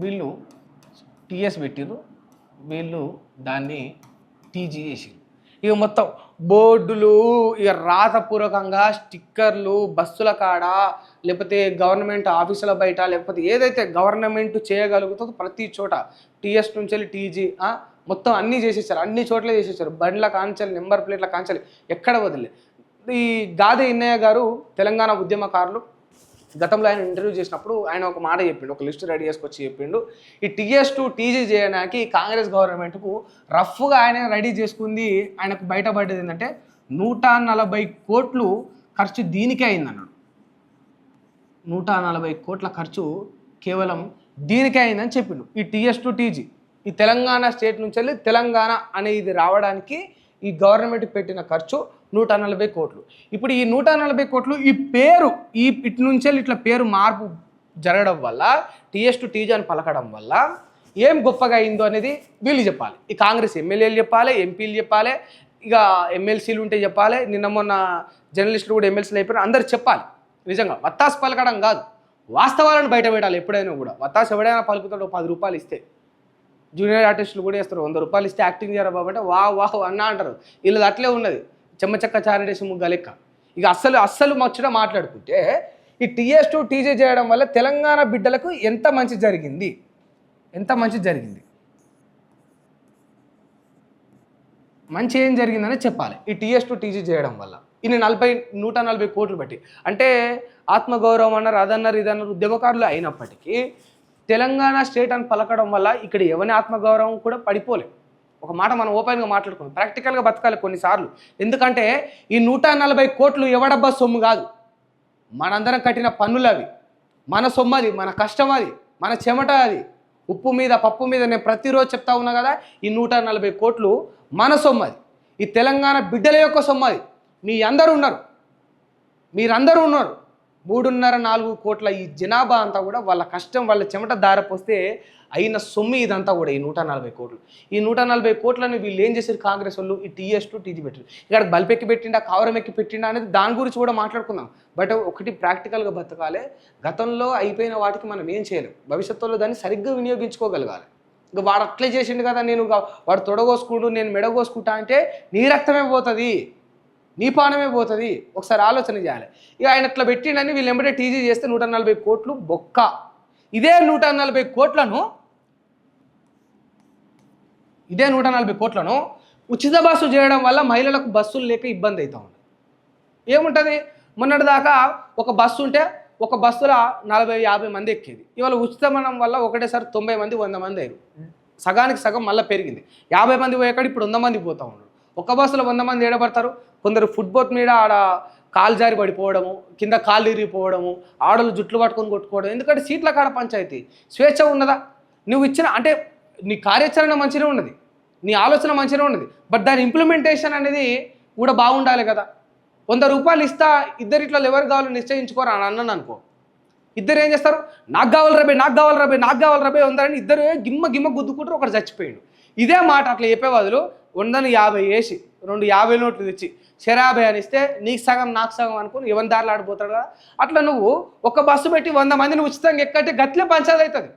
వీళ్ళు టీఎస్ పెట్టిరు, వీళ్ళు దాన్ని టీజీ చేసిరు. ఇక మొత్తం బోర్డులు, ఇక రాతపూర్వకంగా స్టిక్కర్లు బస్సుల కాడ, లేకపోతే గవర్నమెంట్ ఆఫీసుల బయట, లేకపోతే ఏదైతే గవర్నమెంట్ చేయగలుగుతుందో ప్రతి చోట టీఎస్ నుంచి వెళ్ళి టీజీ మొత్తం అన్నీ చేసేసారు, అన్ని చోట్ల చేసేసారు. బండ్ల కాంచెలు, నెంబర్ ప్లేట్ల కాంచెలు ఎక్కడ వదిలే. ఈ గాదే ఇన్నయ్య గారు తెలంగాణ ఉద్యమకారులు గతంలో ఆయన ఇంటర్వ్యూ చేసినప్పుడు ఆయన ఒక మాట చెప్పిండు, ఒక లిస్ట్ రెడీ చేసుకొచ్చి చెప్పిండు, ఈ టీఎస్ టు టీజీ చేయడానికి కాంగ్రెస్ గవర్నమెంట్కు రఫ్గా ఆయన రెడీ చేసుకుంది. ఆయనకు బయటపడ్డది ఏంటంటే 140 కోట్లు ఖర్చు దీనికే అయిందన్నాడు. 140 కోట్ల ఖర్చు కేవలం దీనికే అయిందని చెప్పిండు. ఈ టీఎస్ టు టీజీ ఈ తెలంగాణ స్టేట్ నుంచి వెళ్ళి తెలంగాణ అనేది రావడానికి ఈ గవర్నమెంట్ పెట్టిన ఖర్చు 140 కోట్లు. ఇప్పుడు ఈ 140 కోట్లు ఈ పేరు ఇటు నుంచి వెళ్ళి ఇట్లా పేరు మార్పు జరగడం వల్ల, టీఎస్ టు టీజీ అని పలకడం వల్ల ఏం గొప్పగా అయిందో అనేది వీళ్ళు చెప్పాలి. ఈ కాంగ్రెస్ ఎమ్మెల్యేలు చెప్పాలి, ఎంపీలు చెప్పాలి, ఇక ఎమ్మెల్సీలు ఉంటే చెప్పాలి. నిన్న మొన్న జర్నలిస్టులు కూడా ఎమ్మెల్సీలు అయిపోయినా అందరు చెప్పాలి. నిజంగా వత్తాసు పలకడం కాదు, వాస్తవాలను బయట పెట్టాలి. ఎప్పుడైనా కూడా వత్తాసు ఎవడైనా పలుకుతాడు 10 రూపాయలు ఇస్తే. జూనియర్ ఆర్టిస్టులు కూడా వేస్తారు, 100 రూపాయలు ఇస్తే యాక్టింగ్ చేయరా బాబు అంటే వాహ్ అన్న అంటారు. వీళ్ళది అట్లే ఉన్నది, చెమ్మచక్క చారడేసి ముగ్గ లెక్క. ఇక అస్సలు మచ్చుడ మాట్లాడుకుంటే ఈ టీఎస్ టు టీజీ చేయడం వల్ల తెలంగాణ బిడ్డలకు ఎంత మంచి జరిగింది, మంచి ఏం జరిగిందని చెప్పాలి. ఈ టీఎస్ టు టీజీ చేయడం వల్ల ఇన్ని 140 కోట్లు బట్టి అంటే ఆత్మగౌరవం అన్నారు, అదన్నారు, ఇదన్నారు ఉద్యమకారులు అయినప్పటికీ తెలంగాణ స్టేట్ అని పలకడం వల్ల ఇక్కడ ఎవరి ఆత్మగౌరవం కూడా పడిపోలేదు. ఒక మాట మనం ఓపెన్గా మాట్లాడుకున్నాం, ప్రాక్టికల్గా బతకాలి కొన్నిసార్లు. ఎందుకంటే ఈ 140 కోట్లు ఎవడబ్బా సొమ్ము కాదు, మనందరం కట్టిన పన్నులు అవి, మన సొమ్ము అది, మన కష్టం అది, మన చెమట అది, ఉప్పు మీద పప్పు మీద నేను ప్రతిరోజు చెప్తా ఉన్నా కదా. ఈ 140 కోట్లు మన సొమ్ము అది, ఈ తెలంగాణ బిడ్డల యొక్క సొమ్ము అది. మీరందరూ ఉన్నారు 3.5-4 కోట్ల ఈ జనాభా అంతా కూడా వాళ్ళ కష్టం, వాళ్ళ చెమట దారపోస్తే అయిన సొమ్ము ఇదంతా కూడా ఈ 140 కోట్లు. ఈ 140 కోట్లని వీళ్ళు ఏం చేశారు కాంగ్రెస్ వాళ్ళు, ఈ టీఎస్ టు టీజీ పెట్టారు. ఇక్కడ బల్పెక్కి పెట్టిండా, కావరం ఎక్కి పెట్టిండా అనేది దాని గురించి కూడా మాట్లాడుకుందాం. బట్ ఒకటి ప్రాక్టికల్గా బతకాలి. గతంలో అయిపోయిన వాటికి మనం ఏం చేయలేం, భవిష్యత్తులో దాన్ని సరిగ్గా వినియోగించుకోగలగాలి. ఇంకా వాడు అట్లే చేసిండు కదా, వాడు తొడగోసుకుంటూ నేను మెడగోసుకుంటా అంటే నీ రక్తమే పోతుంది, నీ పానమే పోతుంది. ఒకసారి ఆలోచన చేయాలి. ఇక ఆయన అట్లా పెట్టిండని వీళ్ళు ఎంబడే టీజీ చేస్తే 140 కోట్లు బొక్క. ఇదే 140 కోట్లను ఉచిత బస్సు చేయడం వల్ల మహిళలకు బస్సులు లేక ఇబ్బంది అవుతూ ఉంది. ఏముంటుంది, మొన్నటిదాకా ఒక బస్సు ఉంటే ఒక బస్సులో 40-50 మంది ఎక్కేది. ఇవాళ ఉచితమనం వల్ల ఒకటేసారి 90 మంది 100 మంది అయ్యారు. సగానికి సగం మళ్ళీ పెరిగింది. 50 మంది పోయేకాడ ఇప్పుడు 100 మంది పోతూ ఉన్నారు. ఒక బస్సులో 100 మంది ఏడబడతారు. కొందరు ఫుట్బోట్ మీద ఆడ కాలు జారి పడిపోవడము, కింద కాళ్ళు ఇరిగిపోవడము, ఆడలు జుట్లు పట్టుకొని కొట్టుకోవడం. ఎందుకంటే సీట్ల కాడ పంచాయతీ. స్వేచ్ఛ ఉన్నదా? నువ్వు ఇచ్చిన అంటే నీ కార్యాచరణ మంచిగా ఉన్నది, నీ ఆలోచన మంచిగా ఉన్నది, బట్ దాని ఇంప్లిమెంటేషన్ అనేది కూడా బాగుండాలి కదా. 100 రూపాయలు ఇస్తా, ఇద్దరు ఇట్లా ఎవరు కావాలో నిశ్చయించుకోరా అని అన్నాను అనుకో, ఇద్దరు ఏం చేస్తారు, నాకు కావాలి రబే 100 అని ఇద్దరు గిమ్మ గుద్దుకుంటారు, ఒకటి చచ్చిపోయాడు. ఇదే మాట అట్లా చెప్పే బదులు 100ని 50 వేసి 2 50 నోట్లు తెచ్చి 50 అని ఇస్తే నీకు సగం నాకు సగం అనుకుని ఎవరి దారిలో ఆడిపోతాడు కదా. అట్లా నువ్వు ఒక బస్సు పెట్టి 100 మందిని ఉచితంగా ఎక్కటే గట్లే పంచాయతీ అవుతుంది.